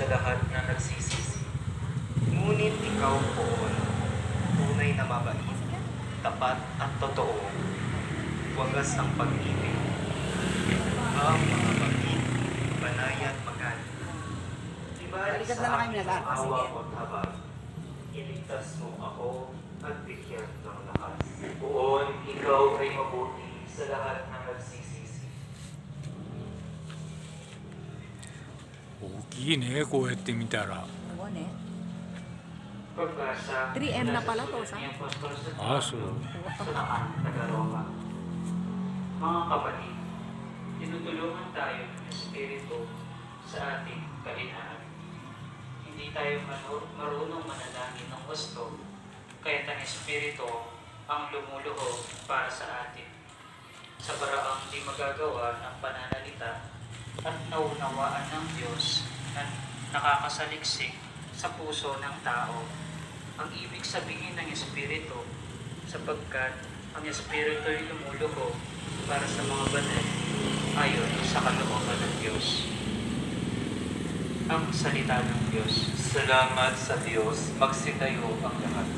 sa lahat na nagsisisi. Ngunit ikaw poon, tunay na mabait, tapat at totoo, wagas ang pag-ibig. Ang mga bagay, banayad magaling. Ibalik Balikan na sa lang kami aking lahat. awa o tabag, iligtas mo ako at bigyan ng lakas. Poon, ikaw ay mabuti sa lahat na nagsisisi. 大きいね、こうやって見たら。 Oo, ne? Pagkasa, 3M na pala to, sa? Ah, so. Sa Daan, Tagalova. Mga kapatid, tinutulungan tayo ng Espiritu sa ating kalinaan. Hindi tayo marunong manalangin ng gusto, kaya ang Espiritu ang lumuluhog para sa atin. Sa paraang di magagawa ng pananalita at naunawaan ng Diyos na nakakasaliksik sa puso ng tao ang ibig sabihin ng Espiritu, sapagkat ang Espiritu ay lumuluhog para sa mga banal ayon sa kalooban ng Diyos. Ang salita ng Diyos. Salamat sa Diyos, magsitayo ang lahat.